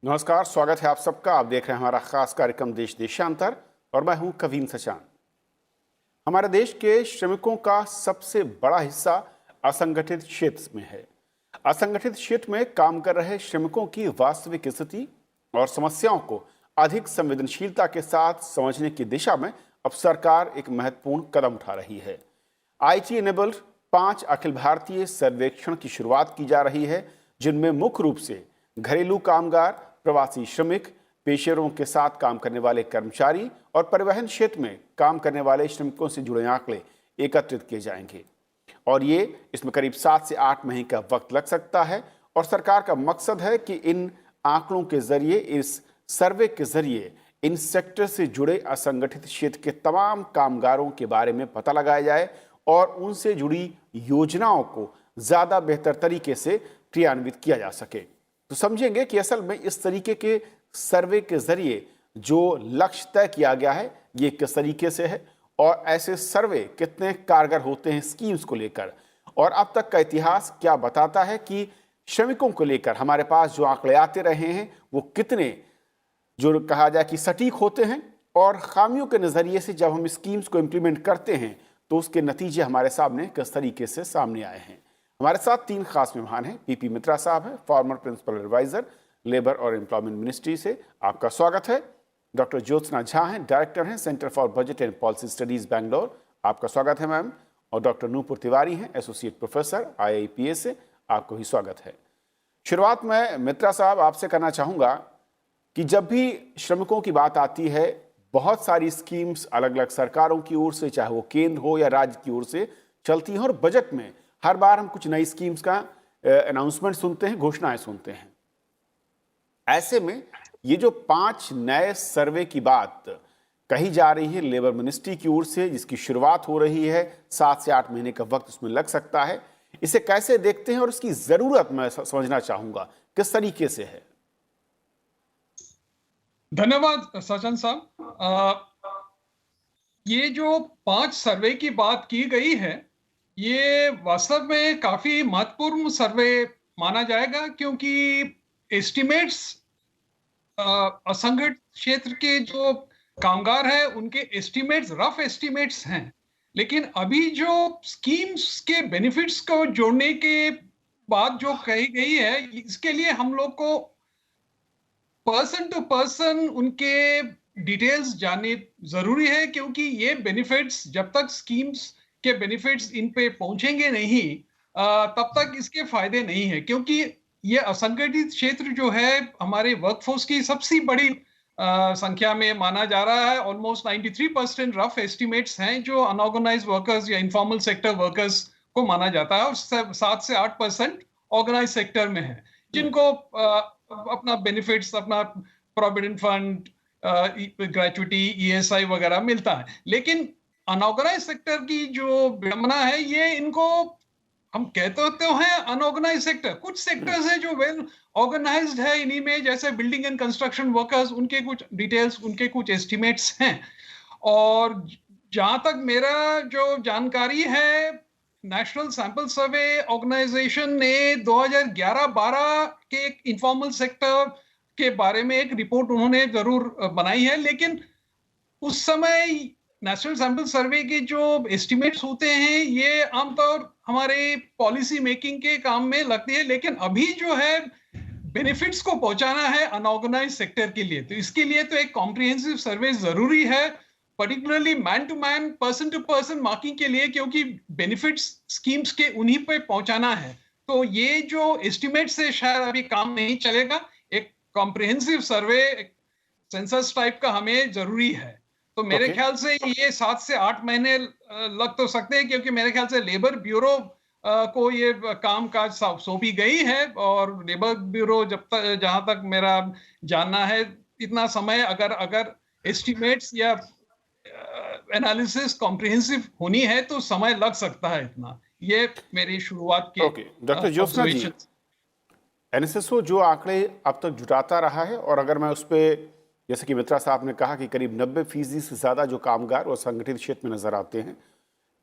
नमस्कार, स्वागत है आप सबका। आप देख रहे हैं हमारा खास कार्यक्रम देश देशांतर और मैं हूं कवीन सचान। हमारे देश के श्रमिकों का सबसे बड़ा हिस्सा असंगठित क्षेत्र में है। असंगठित क्षेत्र में काम कर रहे श्रमिकों की वास्तविक स्थिति और समस्याओं को अधिक संवेदनशीलता के साथ समझने की दिशा में अब सरकार एक महत्वपूर्ण कदम उठा रही है। आईटी एनेबल्ड 5 अखिल भारतीय सर्वेक्षण की शुरुआत की जा रही है, जिनमें मुख्य रूप से घरेलू कामगार, प्रवासी श्रमिक, पेशेवरों के साथ काम करने वाले कर्मचारी और परिवहन क्षेत्र में काम करने वाले श्रमिकों से जुड़े आंकड़े एकत्रित किए जाएंगे। और इसमें करीब 7 से 8 महीने का वक्त लग सकता है और सरकार का मकसद है कि इन आंकड़ों के जरिए, इस सर्वे के जरिए इन सेक्टर से जुड़े असंगठित क्षेत्र के तमाम कामगारों के बारे में पता लगाया जाए और उनसे जुड़ी योजनाओं को ज़्यादा बेहतर तरीके से क्रियान्वित किया जा सके। तो समझेंगे कि असल में इस तरीके के सर्वे के जरिए जो लक्ष्य तय किया गया है ये किस तरीके से है और ऐसे सर्वे कितने कारगर होते हैं स्कीम्स को लेकर, और अब तक का इतिहास क्या बताता है कि श्रमिकों को लेकर हमारे पास जो आंकड़े आते रहे हैं वो कितने, जो कहा जाए कि सटीक होते हैं, और खामियों के नज़रिए से जब हम स्कीम्स को इम्प्लीमेंट करते हैं तो उसके नतीजे हमारे सामने किस तरीके से सामने आए हैं। हमारे साथ 3 खास मेहमान हैं। पीपी मित्रा साहब हैं, फॉर्मर प्रिंसिपल एडवाइजर लेबर और एम्प्लॉयमेंट मिनिस्ट्री से, आपका स्वागत है। डॉक्टर ज्योत्सना झा हैं, डायरेक्टर हैं centre for budget and policy studies Bangalore, आपका स्वागत है मैम। और डॉक्टर नूपुर तिवारी हैं, एसोसिएट प्रोफेसर IIPA से, आपको ही स्वागत है। शुरुआत में मित्रा साहब आपसे करना चाहूँगा कि जब भी श्रमिकों की बात आती है, बहुत सारी स्कीम्स अलग अलग सरकारों की ओर से, चाहे वो केंद्र हो या राज्य की ओर से चलती हैं, और बजट में हर बार हम कुछ नई स्कीम्स का अनाउंसमेंट सुनते हैं, घोषणाएं सुनते हैं। ऐसे में ये जो 5 नए सर्वे की बात कही जा रही है लेबर मिनिस्ट्री की ओर से, जिसकी शुरुआत हो रही है, 7 से 8 महीने का वक्त उसमें लग सकता है, इसे कैसे देखते हैं और इसकी जरूरत मैं समझना चाहूंगा किस तरीके से है। धन्यवाद सचिन साहब। ये जो 5 सर्वे की बात की गई है, ये वास्तव में काफी महत्वपूर्ण सर्वे माना जाएगा, क्योंकि एस्टिमेट्स असंगठित क्षेत्र के जो कामगार हैं उनके एस्टिमेट्स रफ एस्टिमेट्स हैं, लेकिन अभी जो स्कीम्स के बेनिफिट्स को जोड़ने के बाद जो कही गई है, इसके लिए हम लोग को पर्सन टू पर्सन उनके डिटेल्स जानने जरूरी है, क्योंकि ये बेनिफिट्स जब तक स्कीम्स के बेनिफिट्स इन पे पहुंचेंगे नहीं, तब तक इसके फायदे नहीं है। क्योंकि ये असंगठित क्षेत्र जो है हमारे वर्कफोर्स की सबसे बड़ी संख्या में माना जा रहा है। ऑलमोस्ट 93% रफ एस्टिमेट्स हैं जो अनऑर्गेनाइज वर्कर्स या इनफॉर्मल सेक्टर वर्कर्स को माना जाता है, और 7 से 8% ऑर्गेनाइज सेक्टर में है, जिनको अपना बेनिफिट्स, अपना प्रोविडेंट फंड, ग्रेचुटी, ESI वगैरह मिलता है। लेकिन अनऑर्गेनाइज सेक्टर की जो विडंबना है, ये इनको हम कहते तो हैं अनऑर्गेनाइज सेक्टर, कुछ सेक्टर्स हैं जो वेल ऑर्गेनाइज्ड है इन्हीं में, जैसे बिल्डिंग एंड कंस्ट्रक्शन वर्कर्स, उनके कुछ डिटेल्स, उनके कुछ एस्टिमेट्स हैं। और जहां तक मेरा जो जानकारी है, नेशनल सैंपल सर्वे ऑर्गेनाइजेशन ने 2011-12 के एक इनफॉर्मल सेक्टर के बारे में एक रिपोर्ट उन्होंने जरूर बनाई है, लेकिन उस समय नेशनल सैंपल सर्वे के जो एस्टिमेट्स होते हैं ये आमतौर हमारे पॉलिसी मेकिंग के काम में लगती है, लेकिन अभी जो है बेनिफिट्स को पहुंचाना है अनऑर्गेनाइज सेक्टर के लिए, तो इसके लिए तो एक कॉम्प्रिहेंसिव सर्वे जरूरी है, particularly man to man, person to person marking के लिए, क्योंकि बेनिफिट्स स्कीम्स के उन्हीं पे पहुंचाना है। तो ये जो एस्टिमेट से शायद अभी काम नहीं चलेगा, एक कॉम्प्रिहेंसिव सर्वे, सेंसस टाइप का हमें जरूरी है। तो मेरे ख्याल से ये 7 से 8 महीने लग तो सकते हैं, क्योंकि मेरे ख्याल से लेबर ब्यूरो को ये काम काज सौंपी गई है, और लेबर ब्यूरो जहां तक मेरा जानना है, इतना समय अगर एस्टिमेट्स या एनालिसिस कॉम्प्रिहेंसिव होनी है तो समय लग सकता है इतना। ये मेरी शुरुआत के डॉक्टर ज्योत्सना जी, NSSO जो आंकड़े अब तक जुटाता रहा है, और अगर मैं उस पर, जैसे कि मित्रा साहब ने कहा कि करीब 90% से ज़्यादा जो कामगार और संगठित क्षेत्र में नजर आते हैं,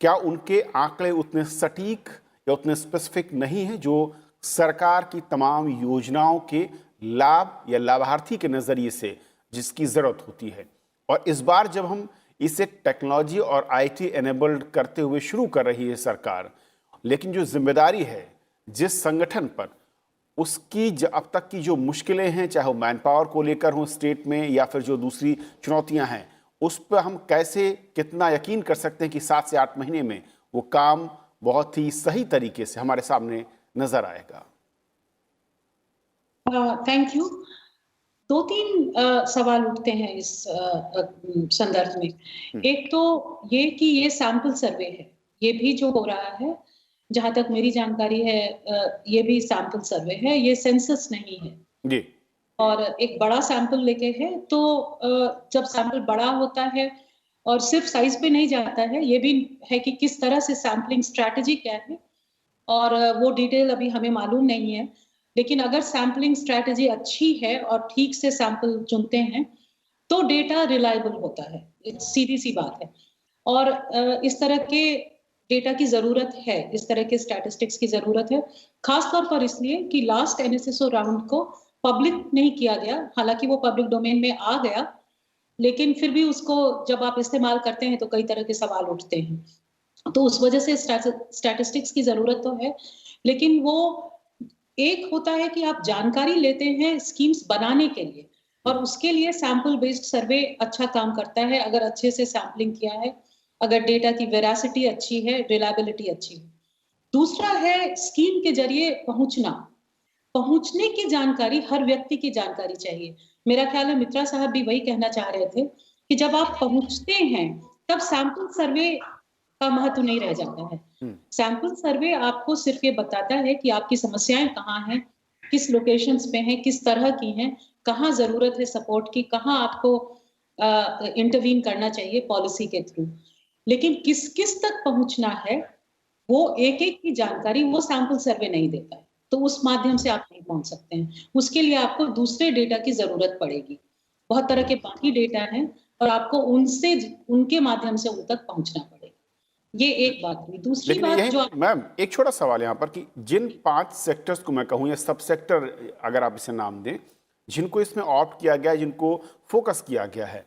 क्या उनके आंकड़े उतने सटीक या उतने स्पेसिफिक नहीं हैं जो सरकार की तमाम योजनाओं के लाभ या लाभार्थी के नज़रिए से जिसकी ज़रूरत होती है। और इस बार जब हम इसे टेक्नोलॉजी और आईटी एनेबल्ड करते हुए शुरू कर रही है सरकार, लेकिन जो जिम्मेदारी है जिस संगठन पर, उसकी अब तक की जो मुश्किलें हैं, चाहे वो मैन पावर को लेकर हो स्टेट में या फिर जो दूसरी चुनौतियां हैं, उस पर हम कैसे कितना यकीन कर सकते हैं कि 7 से 8 महीने में वो काम बहुत ही सही तरीके से हमारे सामने नजर आएगा। Thank you. 2-3 सवाल उठते हैं इस संदर्भ में। एक तो ये कि ये सैंपल सर्वे है, ये भी जो हो रहा है, जहां तक मेरी जानकारी है, ये भी सैंपल सर्वे है, ये सेंसस नहीं है जी। और एक बड़ा सैंपल लेके है। तो जब सैंपल बड़ा होता है और सिर्फ साइज पे नहीं जाता है, ये भी है कि किस तरह से सैंपलिंग स्ट्रैटेजी क्या है, और वो डिटेल अभी हमें मालूम नहीं है। लेकिन अगर सैंपलिंग स्ट्रैटेजी अच्छी है और ठीक से सैंपल चुनते हैं तो डेटा रिलायबल होता है, सीधी सी बात है। और इस तरह के डेटा की जरूरत है, इस तरह के स्टैटिस्टिक्स की जरूरत है, खासतौर पर इसलिए कि लास्ट एनएसएसओ राउंड को पब्लिक नहीं किया गया। हालांकि वो पब्लिक डोमेन में आ गया, लेकिन फिर भी उसको जब आप इस्तेमाल करते हैं तो कई तरह के सवाल उठते हैं। तो उस वजह से स्टैटिस्टिक्स की जरूरत तो है, लेकिन वो एक होता है कि आप जानकारी लेते हैं स्कीम्स बनाने के लिए, और उसके लिए सैंपल बेस्ड सर्वे अच्छा काम करता है अगर अच्छे से सैंपलिंग किया है, अगर डेटा की वेरासिटी अच्छी है, रिलायबिलिटी अच्छी है। दूसरा है स्कीम के जरिए पहुंचने की जानकारी, हर व्यक्ति की जानकारी चाहिए। मेरा ख्याल है मित्रा साहब भी वही कहना चाह रहे थे कि जब आप पहुंचते हैं तब सैंपल सर्वे का महत्व नहीं रह जाता है। सैंपल सर्वे आपको सिर्फ ये बताता है कि आपकी समस्याएं कहाँ हैं, किस लोकेशंस पे हैं, किस तरह की हैं, कहाँ जरूरत है सपोर्ट की, कहाँ आपको इंटरवीन करना चाहिए पॉलिसी के थ्रू। लेकिन किस किस तक पहुंचना है, वो एक एक की जानकारी वो सैंपल सर्वे नहीं देता है, तो उस माध्यम से आप नहीं पहुंच सकते हैं। उसके लिए आपको दूसरे डेटा की जरूरत पड़ेगी। बहुत तरह के बाकी डेटा हैं और आपको उनके माध्यम से उन तक पहुंचना पड़ेगा। ये एक बात हुई। दूसरी लेकिन बात यही जो मैम एक छोटा सवाल यहाँ पर कि जिन 5 सेक्टर्स को मैं कहूँ या सब सेक्टर अगर आप इसे नाम दें, जिनको इसमें ऑप्ट किया गया है, जिनको फोकस किया गया है,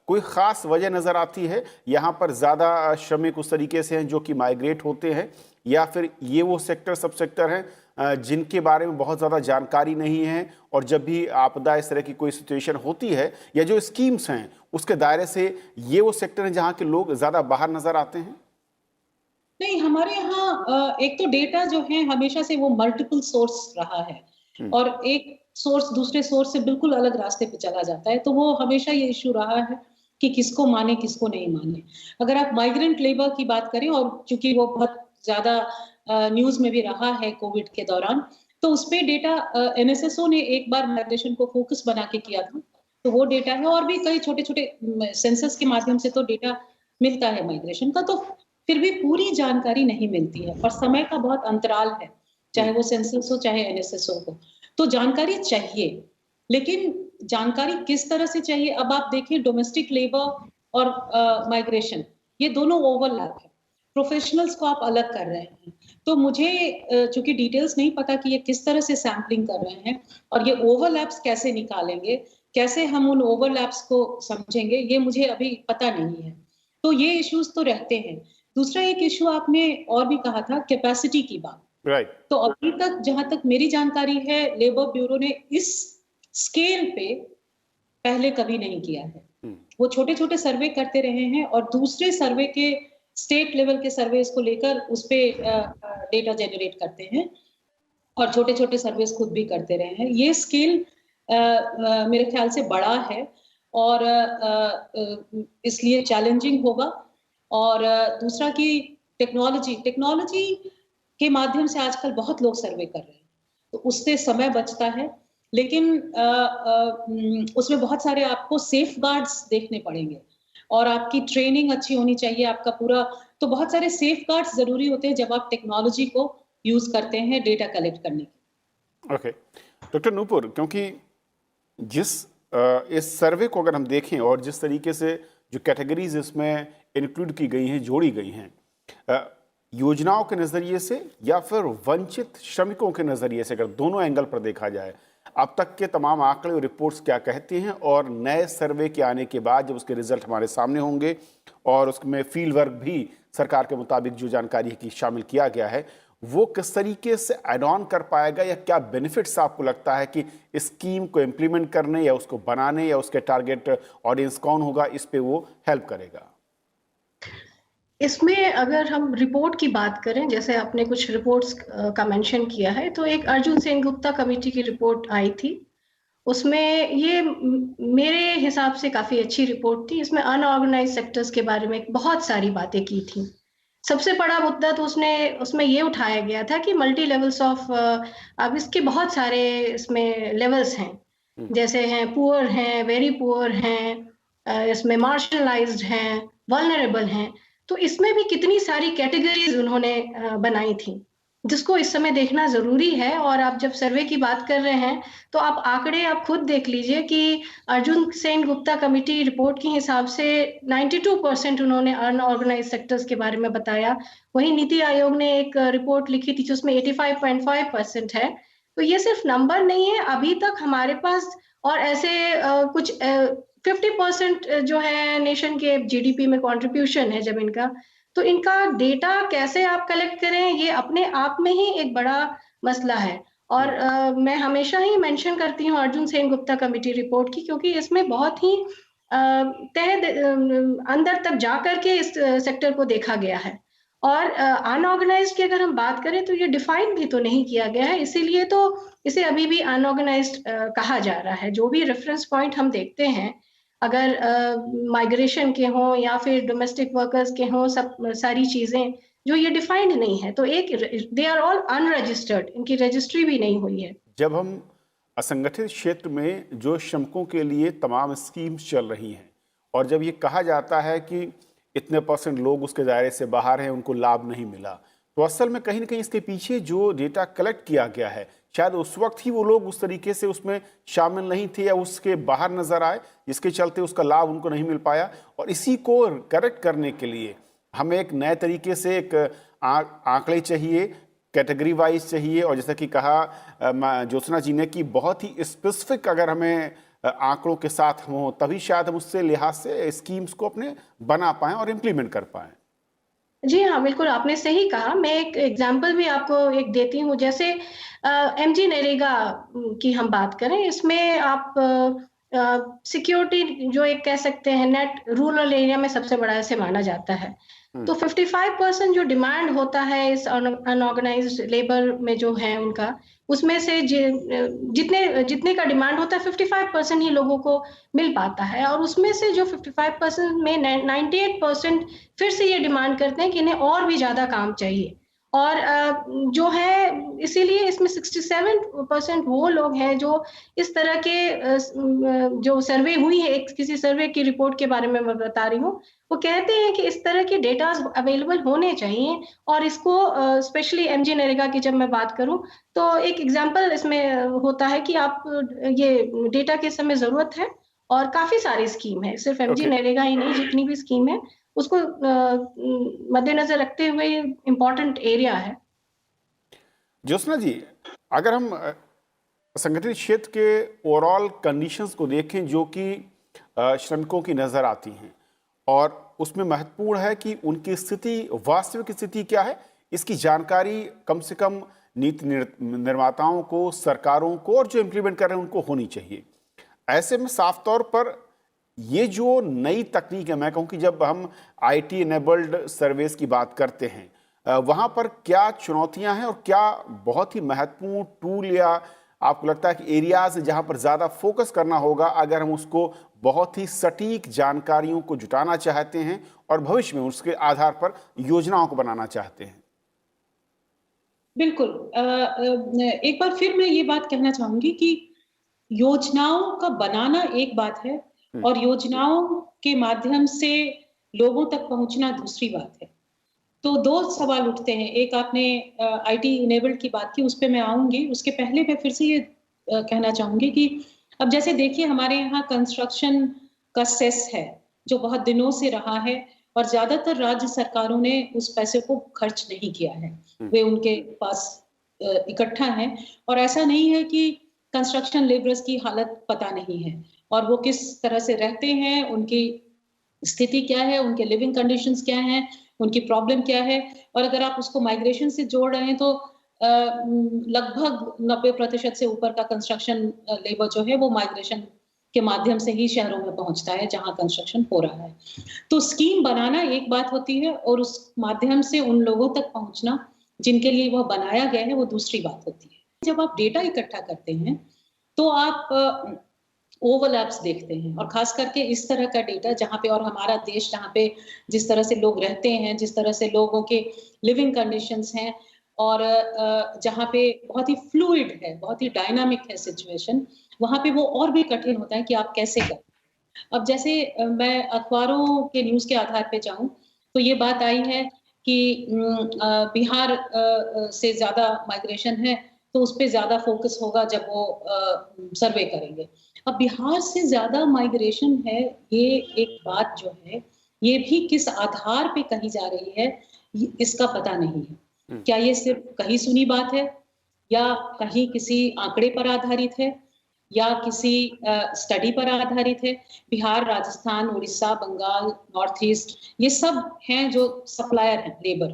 कोई खास वजह नजर आती है? यहाँ पर ज्यादा श्रमिक उस तरीके से हैं जो कि माइग्रेट होते हैं, या फिर ये वो सेक्टर सब सेक्टर हैं जिनके बारे में बहुत ज़्यादा जानकारी नहीं है, और जब भी आपदा इस तरह की कोई सिचुएशन होती है या जो स्कीम्स हैं उसके दायरे से ये वो सेक्टर हैं जहाँ के लोग ज़्यादा बाहर नजर आते हैं? नहीं, हमारे यहाँ एक तो डेटा जो है हमेशा से वो मल्टीपल सोर्स रहा है, और एक सोर्स दूसरे सोर्स से बिल्कुल अलग रास्ते पे चला जाता है, तो वो हमेशा ये इशू रहा है कि किसको माने किसको नहीं माने। अगर आप माइग्रेंट लेबर की बात करें, और चूंकि वो बहुत ज्यादा न्यूज में भी रहा है कोविड के दौरान, तो उसपे डेटा एनएसएसओ ने एक बार माइग्रेशन को फोकस बना के किया था, तो वो डेटा है। और भी कई छोटे छोटे सेंसस के माध्यम से तो डेटा मिलता है माइग्रेशन का, तो फिर भी पूरी जानकारी नहीं मिलती है और समय का बहुत अंतराल है, चाहे वो सेंसस हो चाहे एनएसएसओ हो। तो जानकारी चाहिए, लेकिन जानकारी किस तरह से चाहिए? अब आप देखिए, डोमेस्टिक लेबर और माइग्रेशन, ये दोनों ओवरलैप है। प्रोफेशनल्स को आप अलग कर रहे हैं, तो मुझे चूंकि डिटेल्स नहीं पता कि ये किस तरह से सैम्पलिंग कर रहे हैं और ये ओवरलैप्स कैसे निकालेंगे, कैसे हम उन ओवरलैप्स को समझेंगे, ये मुझे अभी पता नहीं है। तो ये इश्यूज तो रहते हैं। दूसरा एक इशू आपने और भी कहा था, कैपेसिटी की बात। राइट। तो अभी तक जहां तक मेरी जानकारी है, लेबर ब्यूरो ने इस स्केल पे पहले कभी नहीं किया है। वो छोटे छोटे सर्वे करते रहे हैं और दूसरे सर्वे के स्टेट लेवल के सर्वेस को लेकर उस पे डेटा जनरेट करते हैं, और छोटे छोटे सर्वेस खुद भी करते रहे हैं। ये स्केल मेरे ख्याल से बड़ा है और इसलिए चैलेंजिंग होगा। और दूसरा कि टेक्नोलॉजी के माध्यम से आजकल बहुत लोग सर्वे कर रहे हैं, तो उससे समय बचता है, लेकिन उसमें बहुत सारे आपको सेफ गार्ड्स देखने पड़ेंगे और आपकी ट्रेनिंग अच्छी होनी चाहिए, आपका पूरा। तो बहुत सारे सेफ गार्ड्स जरूरी होते हैं जब आप टेक्नोलॉजी को यूज करते हैं डेटा कलेक्ट करने के। ओके डॉक्टर नूपुर, क्योंकि इस सर्वे को अगर हम देखें और जिस तरीके से जो कैटेगरीज इसमें इंक्लूड की गई हैं, जोड़ी गई हैं, योजनाओं के नज़रिए से या फिर वंचित श्रमिकों के नज़रिए से, अगर दोनों एंगल पर देखा जाए, अब तक के तमाम आंकड़े और रिपोर्ट्स क्या कहती हैं, और नए सर्वे के आने के बाद जब उसके रिजल्ट हमारे सामने होंगे और उसमें फील्ड वर्क भी सरकार के मुताबिक जो जानकारी की शामिल किया गया है, वो किस तरीके से ऐड ऑन कर पाएगा, या क्या बेनिफिट्स आपको लगता है कि स्कीम को इम्प्लीमेंट करने या उसको बनाने या उसके टारगेट ऑडियंस कौन होगा, इस पे वो हेल्प करेगा? इसमें अगर हम रिपोर्ट की बात करें, जैसे आपने कुछ रिपोर्ट्स का मेंशन किया है, तो एक अर्जुन सेनगुप्ता कमेटी की रिपोर्ट आई थी। उसमें ये मेरे हिसाब से काफी अच्छी रिपोर्ट थी। इसमें अनऑर्गेनाइज्ड सेक्टर्स के बारे में बहुत सारी बातें की थी। सबसे बड़ा मुद्दा तो उसमें ये उठाया गया था कि मल्टी लेवल्स ऑफ, अब इसके बहुत सारे इसमें लेवल्स हैं, जैसे हैं पुअर हैं, वेरी पुअर हैं, इसमें मार्जिनलाइज्ड हैं, वल्नरेबल हैं। तो इसमें भी कितनी सारी कैटेगरीज उन्होंने बनाई थी, जिसको इस समय देखना जरूरी है। और आप जब सर्वे की बात कर रहे हैं तो आप आंकड़े आप खुद देख लीजिए कि अर्जुन सेनगुप्ता कमेटी रिपोर्ट के हिसाब से 92% उन्होंने अनऑर्गेनाइज्ड सेक्टर्स के बारे में बताया। वहीं नीति आयोग ने एक रिपोर्ट लिखी थी जिसमें 85.5% है। तो ये सिर्फ नंबर नहीं है, अभी तक हमारे पास और ऐसे कुछ 50% जो है नेशन के जीडीपी में कंट्रीब्यूशन है जब इनका, तो इनका डेटा कैसे आप कलेक्ट करें, ये अपने आप में ही एक बड़ा मसला है। और मैं हमेशा ही मेंशन करती हूँ अर्जुन सेनगुप्ता कमेटी रिपोर्ट की, क्योंकि इसमें बहुत ही अंदर तक जा करके इस सेक्टर को देखा गया है। और अनऑर्गेनाइज्ड की अगर हम बात करें तो ये डिफाइन भी तो नहीं किया गया है, इसीलिए तो इसे अभी भी अनऑर्गेनाइज्ड कहा जा रहा है। जो भी रेफरेंस पॉइंट हम देखते हैं, अगर माइग्रेशन के हों या फिर डोमेस्टिक वर्कर्स के हों, सब सारी चीजें जो ये डिफाइंड नहीं है, तो एक दे आर ऑल अनरजिस्टर्ड, इनकी रजिस्ट्री भी नहीं हुई है। जब हम असंगठित क्षेत्र में जो श्रमिकों के लिए तमाम स्कीम्स चल रही हैं, और जब ये कहा जाता है कि इतने % लोग उसके दायरे से बाहर हैं, उनको लाभ नहीं मिला, तो असल में कहीं ना कहीं इसके पीछे जो डेटा कलेक्ट किया गया है, शायद उस वक्त ही वो लोग उस तरीके से उसमें शामिल नहीं थे या उसके बाहर नजर आए, जिसके चलते उसका लाभ उनको नहीं मिल पाया। और इसी को करेक्ट करने के लिए हमें एक नए तरीके से एक आंकड़े चाहिए, कैटेगरी वाइज चाहिए, और जैसा कि कहा ज्योत्सना जी ने कि बहुत ही स्पेसिफिक अगर हमें आंकड़ों के साथ हो, तभी शायद हम उससे लिहाज से स्कीम्स को अपने बना पाएं और इम्प्लीमेंट कर पाएं। जी हाँ, बिल्कुल आपने सही कहा। मैं एक एग्जांपल भी आपको एक देती हूँ। जैसे एमजी नरेगा की हम बात करें, इसमें आप सिक्योरिटी जो एक कह सकते हैं नेट रूरल एरिया में सबसे बड़ा ऐसे माना जाता है। तो 55% जो डिमांड होता है इस अनऑर्गेनाइज्ड लेबर में जो है उनका, उसमें से जितने का डिमांड होता है 55% ही लोगों को मिल पाता है। और उसमें से जो 55% में 98% फिर से ये डिमांड करते हैं कि इन्हें और भी ज्यादा काम चाहिए। और जो है इसीलिए इसमें 67% वो लोग हैं जो इस तरह के जो सर्वे हुई है, एक किसी सर्वे की रिपोर्ट के बारे में मैं बता रही हूँ, वो कहते हैं कि इस तरह के डेटा अवेलेबल होने चाहिए। और इसको स्पेशली एमजी नरेगा की जब मैं बात करूं, तो एक एग्जांपल इसमें होता है कि आप ये डेटा की समय जरूरत है, और काफी सारी स्कीम है, सिर्फ एमजी नरेगा ही नहीं, जितनी भी स्कीम है उसको मद्देनजर रखते हुए इम्पोर्टेंट एरिया है। ज्योत्सना जी, अगर हम संगठित क्षेत्र के ओवरऑल कंडीशंस को देखें जो कि श्रमिकों की नज़र आती हैं, और उसमें महत्वपूर्ण है कि उनकी स्थिति, वास्तविक स्थिति क्या है, इसकी जानकारी कम से कम नीति निर्माताओं को, सरकारों को, और जो इम्प्लीमेंट कर रहे हैं उनको होनी चाहिए। ऐसे में साफ तौर पर ये जो नई तकनीक है, मैं कहूँ कि जब हम IT इनेबल्ड सर्वेस की बात करते हैं, वहाँ पर क्या चुनौतियाँ हैं और क्या बहुत ही महत्वपूर्ण टूल या आपको लगता है कि एरियाज जहाँ पर ज़्यादा फोकस करना होगा अगर हम उसको बहुत ही सटीक जानकारियों को जुटाना चाहते हैं और भविष्य में उसके आधार पर योजनाओं को बनाना चाहते हैं? बिल्कुल। एक बार फिर मैं ये बात कहना चाहूंगी कि योजनाओं का बनाना एक बात है और योजनाओं के माध्यम से लोगों तक पहुंचना दूसरी बात है। तो दो सवाल उठते हैं। एक आपने IT इनेबल्ड की बात की, उस पर मैं आऊंगी। उसके पहले मैं फिर से ये कहना चाहूंगी कि अब जैसे देखिए, हमारे यहाँ कंस्ट्रक्शन का सेस है जो बहुत दिनों से रहा है, और ज्यादातर राज्य सरकारों ने उस पैसे को खर्च नहीं किया है, वे उनके पास इकट्ठा है। और ऐसा नहीं है कि कंस्ट्रक्शन लेबरर्स की हालत पता नहीं है और वो किस तरह से रहते हैं, उनकी स्थिति क्या है, उनके लिविंग कंडीशंस क्या हैं, उनकी प्रॉब्लम क्या है। और अगर आप उसको माइग्रेशन से जोड़ रहे हैं तो लगभग 90% से ऊपर का कंस्ट्रक्शन लेबर जो है वो माइग्रेशन के माध्यम से ही शहरों में पहुंचता है जहां कंस्ट्रक्शन हो रहा है। तो स्कीम बनाना एक बात होती है और उस माध्यम से उन लोगों तक पहुंचना जिनके लिए वह बनाया गया है वो दूसरी बात होती है। जब आप डेटा इकट्ठा करते हैं तो आप ओवरलैप्स देखते हैं और खास करके इस तरह का डेटा जहाँ पे, और हमारा देश जहाँ पे जिस तरह से लोग रहते हैं, जिस तरह से लोगों के लिविंग कंडीशंस हैं और जहाँ पे बहुत ही फ्लूइड है, बहुत ही डायनामिक है सिचुएशन, वहाँ पे वो और भी कठिन होता है कि आप कैसे करें। अब जैसे मैं अखबारों के न्यूज़ के आधार पे जाऊं तो ये बात आई है कि बिहार से ज्यादा माइग्रेशन है तो उस पर ज्यादा फोकस होगा जब वो सर्वे करेंगे। अब बिहार से ज्यादा माइग्रेशन है, ये एक बात जो है ये भी किस आधार पे कही जा रही है इसका पता नहीं है। क्या ये सिर्फ कही सुनी बात है या कहीं किसी आंकड़े पर आधारित है या किसी स्टडी पर आधारित है। बिहार, राजस्थान, उड़ीसा, बंगाल, नॉर्थ ईस्ट, ये सब हैं जो सप्लायर हैं लेबर,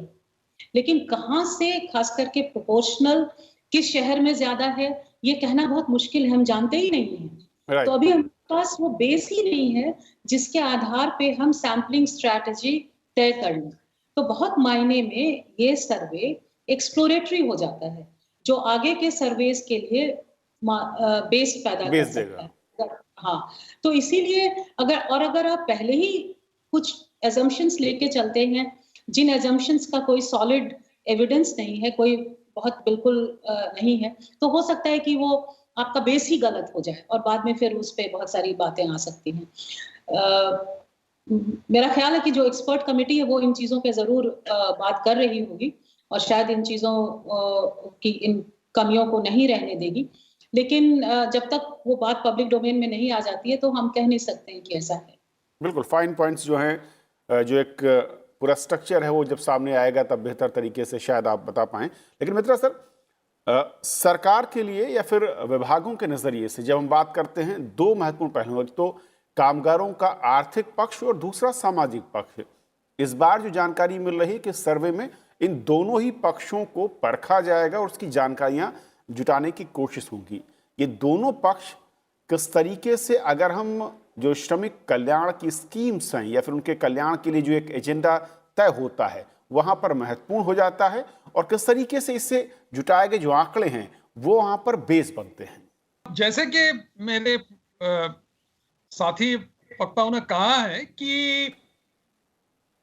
लेकिन कहाँ से, खास करके प्रोपोर्शनल किस शहर में ज्यादा है ये कहना बहुत मुश्किल है, हम जानते ही नहीं है। तो अभी हमारे पास वो बेस ही नहीं है जिसके आधार पे हम सैम्पलिंग स्ट्रैटेजी तय कर लें। तो बहुत मायने में ये सर्वे एक्सप्लोरेटरी हो जाता है जो आगे के सर्वेस के लिए बेस पैदा कर सकता है। हाँ, तो इसीलिए अगर आप पहले ही कुछ एजम्पशंस लेके चलते हैं जिन एजम्पशंस का कोई सॉलिड एविडेंस नहीं है, कोई बहुत बिल्कुल नहीं है, तो हो सकता है कि वो आपका बेस ही गलत हो जाए और बाद में फिर उस पर बहुत सारी बातें आ सकती हैं। मेरा ख्याल है कि जो एक्सपर्ट कमेटी है वो इन चीज़ों पे ज़रूर बात कर रही होगी और शायद इन चीज़ों की, इन कमियों को नहीं रहने देगी, लेकिन जब तक वो बात पब्लिक डोमेन में नहीं आ जाती है तो हम कह नहीं सकते हैं कि ऐसा है। बिल्कुल, फाइन पॉइंट्स जो हैं, जो एक पूरा स्ट्रक्चर है वो जब सामने आएगा तब बेहतर तरीके से शायद आप बता पाएं। लेकिन मित्रा सर, सरकार के लिए या फिर विभागों के नज़रिए से जब हम बात करते हैं, दो महत्वपूर्ण पहलू, तो कामगारों का आर्थिक पक्ष और दूसरा सामाजिक पक्ष। इस बार जो जानकारी मिल रही है कि सर्वे में इन दोनों ही पक्षों को परखा जाएगा और उसकी जानकारियां जुटाने की कोशिश होगी। ये दोनों पक्ष किस तरीके से, अगर हम जो श्रमिक कल्याण की स्कीम्स हैं या फिर उनके कल्याण के लिए जो एक एजेंडा तय होता है वहां पर महत्वपूर्ण हो जाता है, और किस तरीके से इससे जुटाए गए जो आंकड़े हैं वो वहां पर बेस बनते हैं। जैसे कि मेरे साथी वक्ताओं ने कहा है कि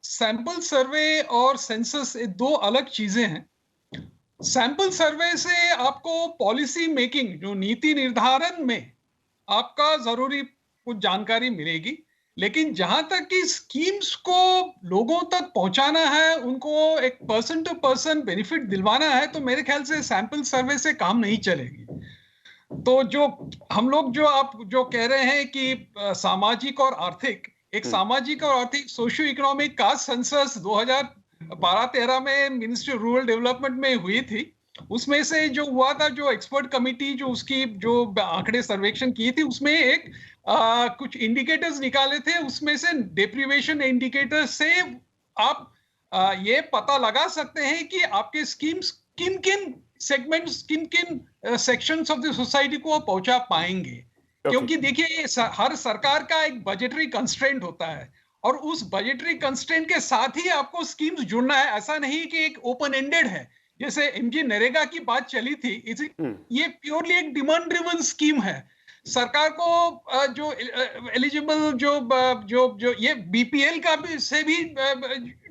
सैंपल सर्वे और सेंसस दो अलग चीजें हैं। सैंपल सर्वे से आपको पॉलिसी मेकिंग, जो नीति निर्धारण में आपका जरूरी कुछ जानकारी मिलेगी, लेकिन जहां तक कि स्कीम्स को लोगों तक पहुंचाना है, उनको एक पर्सन टू पर्सन बेनिफिट दिलवाना है, तो मेरे ख्याल से सैंपल सर्वे से काम नहीं चलेगी। तो जो हम लोग, जो आप जो कह रहे हैं कि सामाजिक और आर्थिक, एक सामाजिक और आर्थिक सोशियो इकोनॉमिक कास्ट सेंसस 2012-13 में मिनिस्ट्री रूरल डेवलपमेंट में हुई थी। उसमें से जो हुआ था, जो एक्सपर्ट कमिटी जो उसकी जो आंकड़े सर्वेक्षण की थी, उसमें एक कुछ इंडिकेटर्स निकाले थे। उसमें से डेप्रिवेशन इंडिकेटर से आप ये पता लगा सकते हैं कि आपके स्कीम्स किन किन सेगमेंट्स, किन किन सेक्शंस ऑफ द सोसाइटी को पहुंचा पाएंगे। क्योंकि देखिए, हर सरकार का एक बजटरी कंस्ट्रेंट होता है और उस बजटरी कंस्ट्रेंट के साथ ही आपको स्कीम्स जुड़ना है। ऐसा नहीं कि एक ओपन एंडेड है, जैसे एमजी नरेगा की बात चली थी। ये प्योरली एक डिमांड ड्रिवन स्कीम है। सरकार को जो एलिजिबल जो ये बीपीएल का भी से भी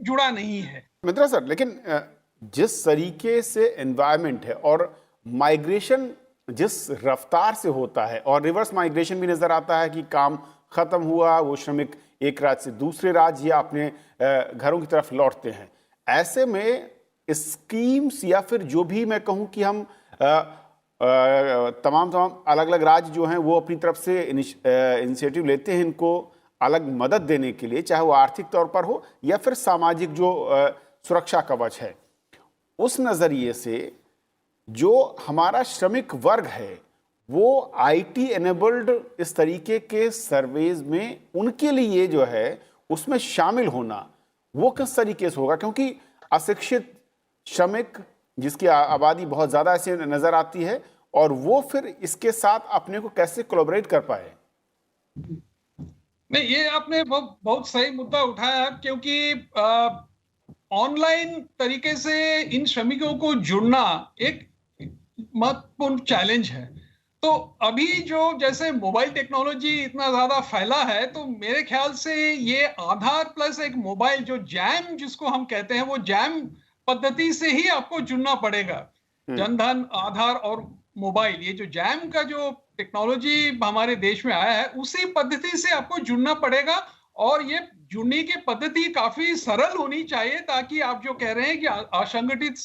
जुड़ा नहीं है। मित्रा सर, लेकिन जिस तरीके से एनवायरनमेंट है और माइग्रेशन जिस रफ्तार से होता है, और रिवर्स माइग्रेशन भी नजर आता है कि काम खत्म हुआ, वो श्रमिक एक राज्य से दूसरे राज्य या अपने घरों की तरफ लौटते हैं, ऐसे में स्कीम्स या फिर जो भी मैं कहूं कि हम तमाम अलग अलग राज्य जो हैं वो अपनी तरफ से इनिशिएटिव लेते हैं इनको अलग मदद देने के लिए, चाहे वो आर्थिक तौर पर हो या फिर सामाजिक जो सुरक्षा कवच है, उस नज़रिए से जो हमारा श्रमिक वर्ग है वो आईटी एनेबल्ड इस तरीके के सर्वेज में उनके लिए जो है उसमें शामिल होना वो किस तरीके से होगा? क्योंकि अशिक्षित श्रमिक जिसकी आबादी बहुत ज़्यादा ऐसे नज़र आती है, और वो फिर इसके साथ अपने को कैसे कोलैबोरेट कर पाए? नहीं, ये आपने बहुत सही मुद्दा उठाया, क्योंकि ऑनलाइन तरीके से इन श्रमिकों को जुड़ना एक महत्वपूर्ण चैलेंज है। तो अभी जो जैसे मोबाइल टेक्नोलॉजी इतना ज्यादा फैला है, तो मेरे ख्याल से ये आधार प्लस एक मोबाइल, जो जैम जिसको हम कहते हैं, वो जैम पद्धति से ही आपको जुड़ना पड़ेगा। जनधन, आधार और मोबाइल, ये जो जैम का जो टेक्नोलॉजी हमारे देश में आया है, उसी पद्धति से आपको जुड़ना पड़ेगा। और ये जुड़ने की पद्धति काफी सरल होनी चाहिए, ताकि आप जो कह रहे हैं कि असंगठित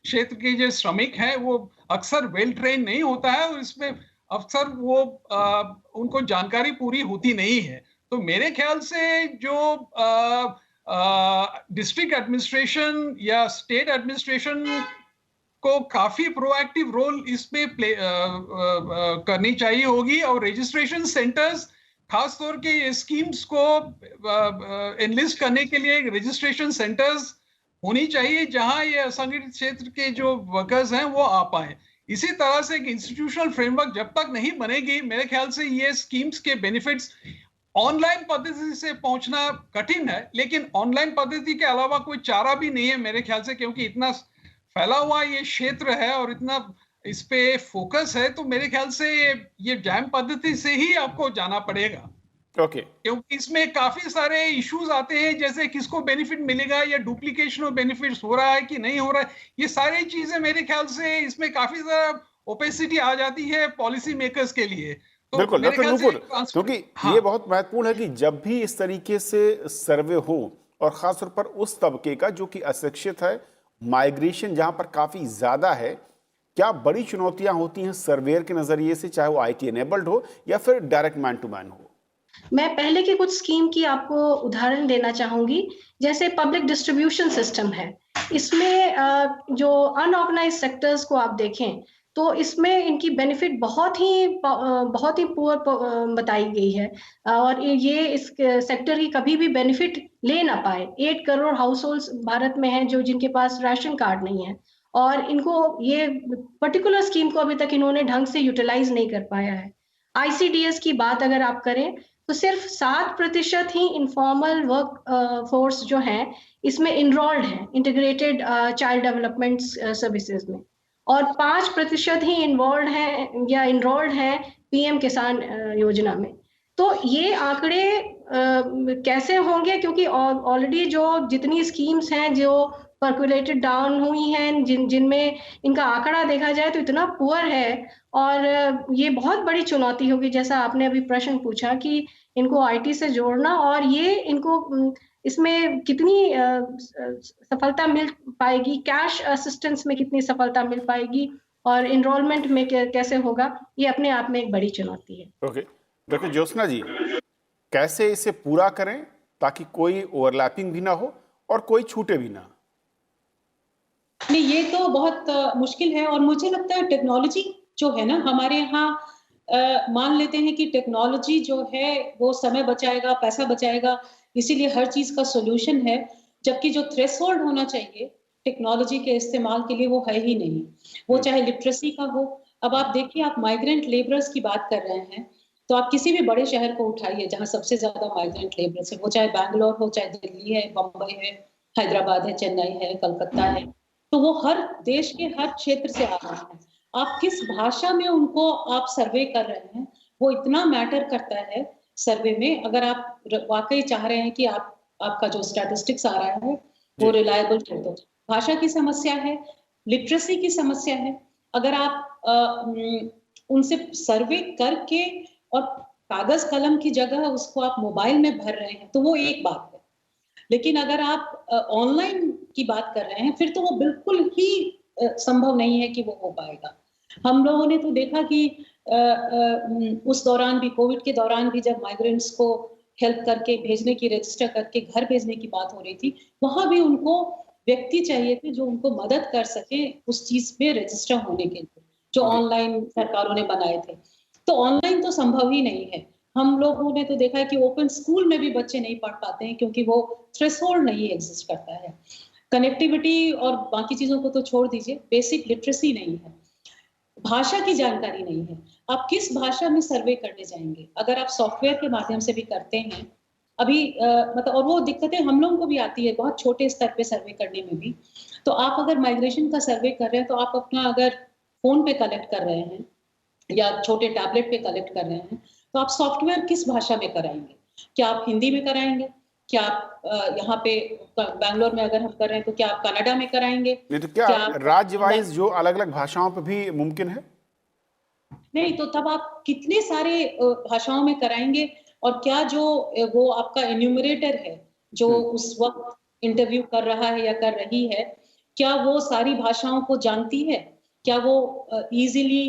क्षेत्र के जो श्रमिक हैं वो अक्सर वेल ट्रेन नहीं होता है, और इसमें अक्सर वो उनको जानकारी पूरी होती नहीं है। तो मेरे ख्याल से जो डिस्ट्रिक्ट एडमिनिस्ट्रेशन या स्टेट एडमिनिस्ट्रेशन को काफी प्रोएक्टिव रोल इसमें प्ले करनी चाहिए होगी, और रजिस्ट्रेशन सेंटर्स खास तौर के ये स्कीम्स को एनलिस्ट करने के लिए रजिस्ट्रेशन सेंटर्स होनी चाहिए, जहां ये असंगठित क्षेत्र के जो वर्कर्स हैं वो आ पाए। इसी तरह से एक इंस्टीट्यूशनल फ्रेमवर्क जब तक नहीं बनेगी, मेरे ख्याल से ये स्कीम्स के बेनिफिट्स ऑनलाइन पद्धति से पहुंचना कठिन है। लेकिन ऑनलाइन पद्धति के अलावा कोई चारा भी नहीं है मेरे ख्याल से, क्योंकि इतना फैला हुआ ये क्षेत्र है और इतना इस पे फोकस है, तो मेरे ख्याल से ये जैम पद्धति से ही आपको जाना पड़ेगा। ओके। क्योंकि इसमें काफी सारे इश्यूज आते हैं, जैसे किसको बेनिफिट मिलेगा, या डुप्लीकेशन ऑफ बेनिफिट्स हो रहा है कि नहीं हो रहा है। ये सारी चीजें मेरे ख्याल से इसमें काफी ज्यादा ओपेसिटी आ जाती है पॉलिसी मेकर्स के लिए। तो बिल्कुल डॉक्टर नूपुर, क्योंकि हाँ। ये बहुत महत्वपूर्ण है कि जब भी इस तरीके से सर्वे हो, और खासतौर पर उस तबके का जो कि अशिक्षित है, माइग्रेशन जहां पर काफी ज्यादा है, क्या बड़ी चुनौतियां होती हैं सर्वेयर के नजरिए से, चाहे वो आईटी एनेबल्ड हो या फिर डायरेक्ट मैन टू मैन हो? मैं पहले के कुछ स्कीम की आपको उदाहरण देना चाहूंगी। जैसे पब्लिक डिस्ट्रीब्यूशन सिस्टम है, इसमें जो अनऑर्गेनाइज सेक्टर्स को आप देखें तो इसमें इनकी बेनिफिट बहुत ही पुअर बताई गई है, और ये इस सेक्टर की कभी भी बेनिफिट ले ना पाए। 8 करोड़ हाउस होल्ड्स भारत में हैं जो जिनके पास राशन कार्ड नहीं है, और इनको ये पर्टिकुलर स्कीम को अभी तक इन्होंने ढंग से यूटिलाइज नहीं कर पाया है। ICDS की बात अगर आप करें तो सिर्फ 7% ही इनफॉर्मल वर्क फोर्स जो है इसमें इनरोल्ड है इंटीग्रेटेड चाइल्ड डेवलपमेंट सर्विसेज में, और 5% ही इन्वॉल्व है या इनरोल्ड है PM किसान योजना में। तो ये आंकड़े कैसे होंगे, क्योंकि ऑलरेडी जो जितनी स्कीम्स हैं जो पर्कुलेटेड डाउन हुई हैं, जिनमें इनका आंकड़ा देखा जाए तो इतना पुअर है, और ये बहुत बड़ी चुनौती होगी, जैसा आपने अभी प्रश्न पूछा कि इनको IT से जोड़ना, और ये इनको इसमें कितनी सफलता मिल पाएगी, कैश असिस्टेंस में कितनी सफलता मिल पाएगी, और इनरोलमेंट में कैसे होगा, ये अपने आप में एक बड़ी चुनौती है। ओके डॉक्टर ज्योत्सना जी, कैसे इसे पूरा करें ताकि कोई ओवरलैपिंग भी ना हो और कोई छूटे भी ना? नहीं, ये तो बहुत मुश्किल है, और मुझे लगता है टेक्नोलॉजी जो है ना हमारे यहाँ मान लेते हैं कि टेक्नोलॉजी जो है वो समय बचाएगा, पैसा बचाएगा, इसीलिए हर चीज का सॉल्यूशन है, जबकि जो थ्रेशोल्ड होना चाहिए टेक्नोलॉजी के इस्तेमाल के लिए वो है ही नहीं। वो चाहे लिटरेसी का हो। अब आप देखिए, आप माइग्रेंट लेबरर्स की बात कर रहे हैं, तो आप किसी भी बड़े शहर को उठाइए जहां सबसे ज्यादा माइग्रेंट लेबरर्स है, वो चाहे बैंगलोर हो, चाहे दिल्ली है, बम्बई है, हैदराबाद है, चेन्नई है, कलकत्ता है, तो वो हर देश के हर क्षेत्र से आ रहे हैं। आप किस भाषा में उनको आप सर्वे कर रहे हैं, वो इतना मैटर करता है सर्वे में। अगर आप वाकई चाह रहे हैं कि आपका जो स्टैटिस्टिक्स आ रहा है वो रिलायबल हो, तो भाषा की समस्या है, लिटरेसी की समस्या है। अगर आप उनसे सर्वे करके और कागज कलम की जगह उसको आप मोबाइल में भर रहे हैं तो वो एक बात है, लेकिन अगर आप ऑनलाइन की बात कर रहे हैं फिर तो वो बिल्कुल ही संभव नहीं है कि वो हो पाएगा। हम लोगों ने तो देखा कि उस दौरान भी, कोविड के दौरान भी, जब माइग्रेंट्स को हेल्प करके भेजने की, रजिस्टर करके घर भेजने की बात हो रही थी, वहां भी उनको व्यक्ति चाहिए थे जो उनको मदद कर सके उस चीज में रजिस्टर होने के लिए, जो जी। ऑनलाइन सरकारों ने बनाए थे। तो ऑनलाइन तो संभव ही नहीं है। हम लोगों ने तो देखा है कि ओपन स्कूल में भी बच्चे नहीं पढ़ पाते हैं क्योंकि वो थ्रेशोल्ड नहीं एग्जिस्ट करता है। कनेक्टिविटी और बाकी चीजों को तो छोड़ दीजिए, बेसिक लिटरेसी नहीं है, भाषा की जानकारी नहीं है। आप किस भाषा में सर्वे करने जाएंगे? अगर आप सॉफ्टवेयर के माध्यम से भी करते हैं, अभी मतलब, और वो दिक्कतें हम लोगों को भी आती है बहुत छोटे स्तर पे सर्वे करने में भी। तो आप अगर माइग्रेशन का सर्वे कर रहे हैं तो आप अपना अगर फोन पे कलेक्ट कर रहे हैं या छोटे टैबलेट पे कलेक्ट कर रहे हैं, तो आप सॉफ्टवेयर किस भाषा में कराएंगे? क्या आप हिंदी में कराएंगे? क्या आप यहाँ पे बैंगलोर में अगर हम कर रहे हैं तो क्या आप कनाडा में कराएंगे? नहीं तो क्या क्या आप राज्य वाइज जो अलग अलग भाषाओं पे भी मुमकिन है? नहीं, तो तब आप कितने सारे भाषाओं में कराएंगे? और क्या जो वो आपका एन्यूमरेटर है, जो उस वक्त इंटरव्यू कर रहा है या कर रही है, क्या वो सारी भाषाओं को जानती है? क्या वो इजीली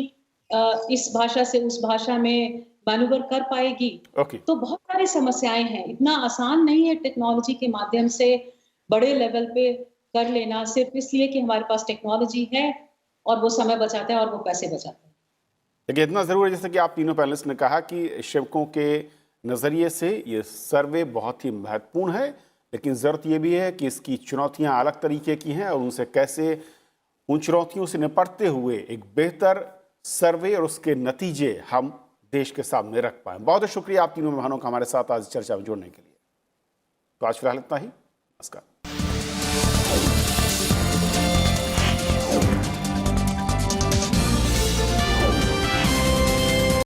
इस भाषा से उस भाषा में मैन्यूवर कर पाएगी? ओके। तो बहुत सारी समस्याएं हैं। इतना आसान नहीं है टेक्नोलॉजी के माध्यम से बड़े लेवल पे कर लेना, सिर्फ इसलिए कि हमारे पास टेक्नोलॉजी है और वो समय बचाता है और वो पैसे बचाता है। देखिए, इतना ज़रूर है जैसे कि आप तीनों पैनलिस्ट ने कहा कि श्रमिकों के नज़रिए से ये सर्वे बहुत ही महत्वपूर्ण है, लेकिन ज़रूरत ये भी है कि इसकी चुनौतियां अलग तरीके की हैं और उनसे कैसे उन चुनौतियों से निपटते हुए एक बेहतर सर्वे और उसके नतीजे हम देश के सामने रख पाएं। बहुत बहुत शुक्रिया आप तीनों मेहमानों का हमारे साथ आज चर्चा में जुड़ने के लिए। तो आज फिलहाल इतना ही। नमस्कार।